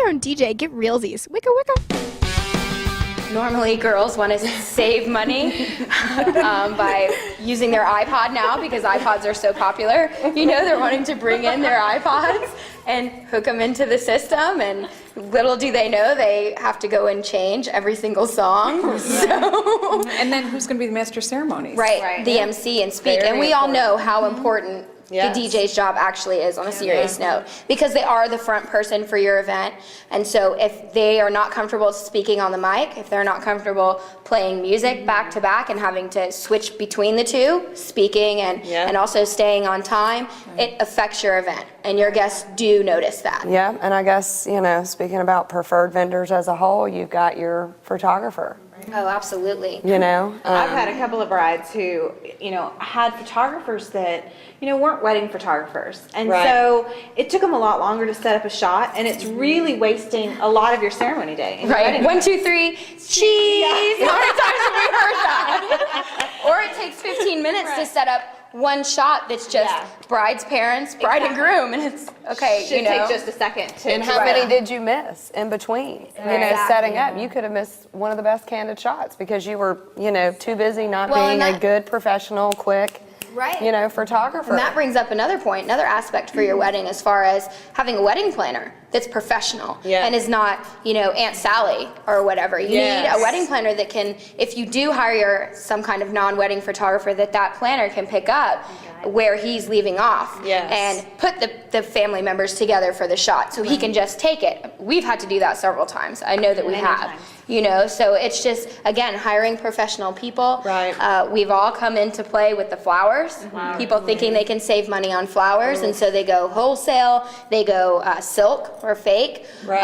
your own DJ. Get realsies. Wicka wicka. Normally, girls want to save money by using their iPod now because iPods are so popular. You know, they're wanting to bring in their iPods and hook them into the system, and little do they know they have to go and change every single song. So. And then who's going to be the master of ceremonies? Right, the MC and speak. And we all know how important Yes. the DJ's job actually is on a serious note, because they are the front person for your event. And so if they are not comfortable speaking on the mic, if they're not comfortable playing music back to back and having to switch between the two, speaking and also staying on time, it affects your event. And your guests do notice that. Yeah, and I guess, you know, speaking about preferred vendors as a whole, you've got your photographer, Oh, absolutely. you know? I've had a couple of brides who, you know, had photographers that, you know, weren't wedding photographers. And Right. so it took them a lot longer to set up a shot, and it's really wasting a lot of your ceremony day. and your Right. wedding 1, day. 2, 3, cheese. How many times have we heard that? Or it takes 15 minutes to set up one shot that's just bride's parents, bride and groom, and it's okay. Should you know. take just a second to. And how many did you miss in between? You know, setting up. You could have missed one of the best candid shots because you were, you know, too busy not Well, being and a good, professional, quick, you know, photographer. And that brings up another point, another aspect for your wedding, as far as having a wedding planner that's professional and is not, you know, Aunt Sally or whatever. You need a wedding planner that can, if you do hire some kind of non-wedding photographer, that planner can pick up where he's leaving off and put the family members together for the shot so he can just take it. We've had to do that several times. I know that we have. You know, so it's just, again, hiring professional people. Right. We've all come into play with the flowers. People thinking they can save money on flowers, and so they go wholesale, they go silk or fake. Right.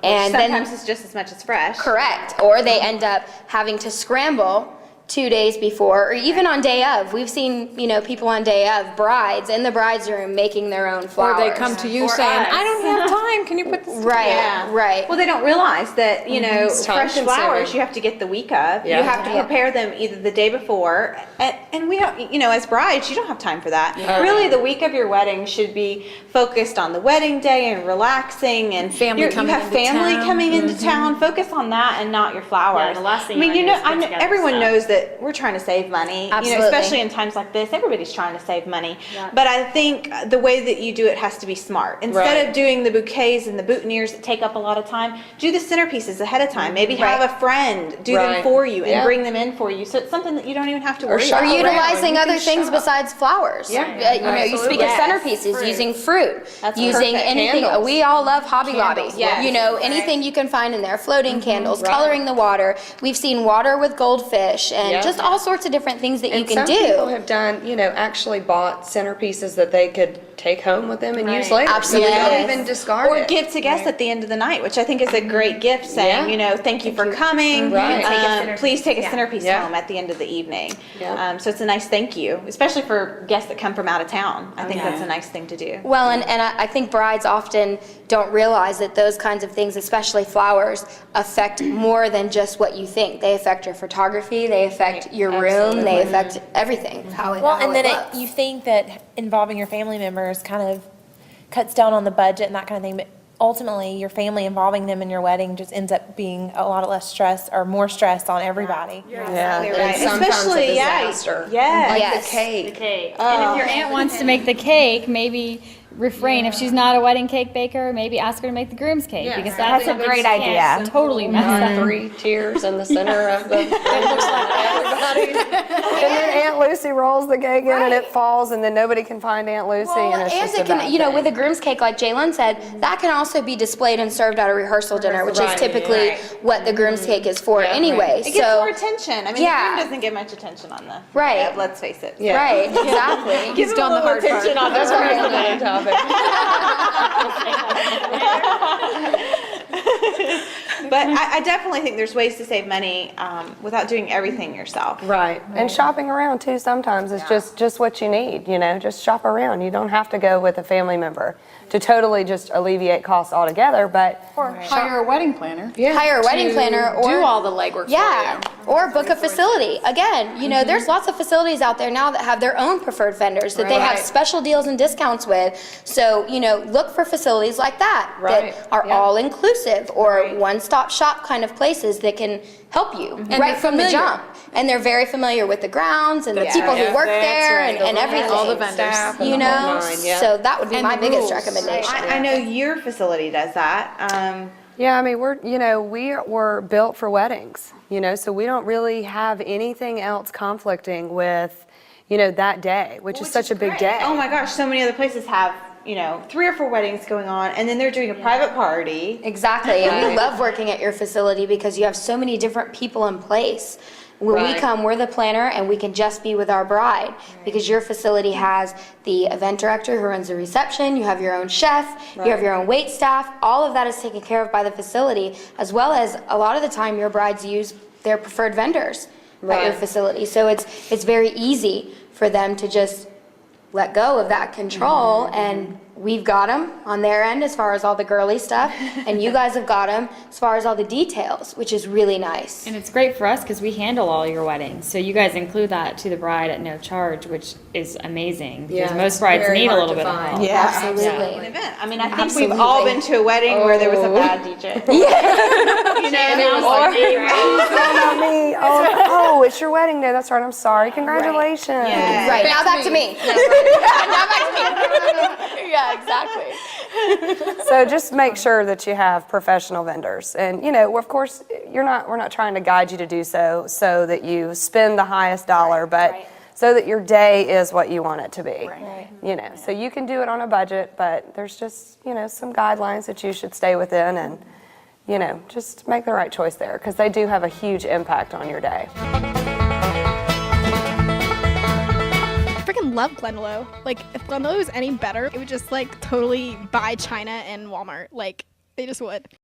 And Sometimes then, it's just as much as fresh. correct, or they end up having to scramble 2 days before, or even on day of. We've seen, you know, people on day of, brides in the bride's room making their own Or flowers. they come to you saying, I don't have time, can you put this Right, right. Well, they don't realize that, you know, It's fresh time-consuming. flowers you have to get the week of. Yeah. You have to prepare them either the day before, and we don't, you know, as brides, you don't have time for that. Really, the week of your wedding should be focused on the wedding day and relaxing, and Family you coming have into family town. coming into town. Focus on that and not your flowers. Yeah, the last thing I mean, you you wanna know, do is put together everyone stuff. knows that we're trying to save money. You Absolutely. know, especially in times like this, everybody's trying to save money. But I think the way that you do it has to be smart. Instead of doing the bouquets and the boutonnieres that take up a lot of time, do the centerpieces ahead of time. Maybe have a friend do them for you and bring them in for you. So it's something that you don't even have to worry shop Or about. utilizing You other can things shop. besides flowers. Yeah. You know, you speak of centerpieces, using fruit, using perfect. anything. Candles. We all love Hobby Lobby. yes. You know, anything you can find in there, floating candles, coloring the water. We've seen water with goldfish and just all sorts of different things that you And can some do. people have done, you know, actually bought centerpieces that they could take home with them and use later. Absolutely. So they Yes. don't even discard Or it. give to guests at the end of the night, which I think is a great gift, saying, Yeah. you know, thank you for coming. Right. Please take a centerpiece Yeah. home at the end of the evening. Yeah. So it's a nice thank you, especially for guests that come from out of town. I think that's a nice thing to do. Well, and I think brides often don't realize that those kinds of things, especially flowers, affect more than just what you think. They affect your photography, they affect your room, they affect everything. Well, and then you think that involving your family members kind of cuts down on the budget and that kind of thing, but ultimately your family involving them in your wedding just ends up being a lot of less stress or more stress on everybody. Yeah, Right. and sometimes Especially, a disaster. yeah. Like Yes. the cake. Okay. And if your aunt wants to make the cake, maybe refrain. If she's not a wedding cake baker, maybe ask her to make the groom's cake, Yeah, because that's a great idea. Totally mess up. 3 tiers in the center of the. It looks like everybody. And then Aunt Lucy rolls the cake in and it falls, and then nobody can find Aunt Lucy, and it's just a it can, bad you know, thing. with a groom's cake, like Jalen said, that can also be displayed and served at a rehearsal dinner, which is typically what the groom's cake is for anyway. It gets more attention. I mean, Yeah. the groom doesn't get much attention on the Right. yeah, let's face it. Yeah. Right, exactly. Give him a little attention on That's the right on that topic. But I definitely think there's ways to save money without doing everything yourself. Right. And shopping around too sometimes is just what you need, just shop around. You don't have to go with a family member to totally just alleviate costs altogether, but Hire a wedding planner. Hire a wedding planner or Do all the legwork for you. or book a facility. Again, there's lots of facilities out there now that have their own preferred vendors that they have special deals and discounts with. So, look for facilities like that that are all inclusive or one-stop shop kind of places that can help you right from the jump. And they're very familiar with the grounds and the people who work there and everything. All the vendors. So that would be my biggest recommendation. I know your facility does that. yeah, I mean, we were built for weddings, so we don't really have anything else conflicting with, that day, which is such a big day. Oh my gosh, so many other places have, 3 or 4 weddings going on, and then they're doing a private party. Exactly, and we love working at your facility because you have so many different people in place. When we come, we're the planner, and we can just be with our bride because your facility has the event director who runs the reception, you have your own chef, you have your own wait staff. All of that is taken care of by the facility, as well as a lot of the time your brides use their preferred vendors at your facility. So it's very easy for them to just let go of that control, and we've got them on their end as far as all the girly stuff, and you guys have got them as far as all the details, which is really nice. And it's great for us because we handle all your weddings. So you guys include that to the bride at no charge, which is amazing. Because most brides need a little bit of help. Yeah, Absolutely. An event. I mean, I think we've all been to a wedding where there was a bad DJ. Me. Oh, it's your wedding day. That's right. I'm sorry. Congratulations. Right, now back to me. Now back to me. Yeah, exactly. So just make sure that you have professional vendors. And, of course, we're not trying to guide you to do so that you spend the highest dollar, but so that your day is what you want it to be. So you can do it on a budget, but there's just, some guidelines that you should stay within and, just make the right choice there because they do have a huge impact on your day. I freaking love Glendalough. Like, if Glendalough was any better, it would just totally buy China and Walmart. Like, they just would.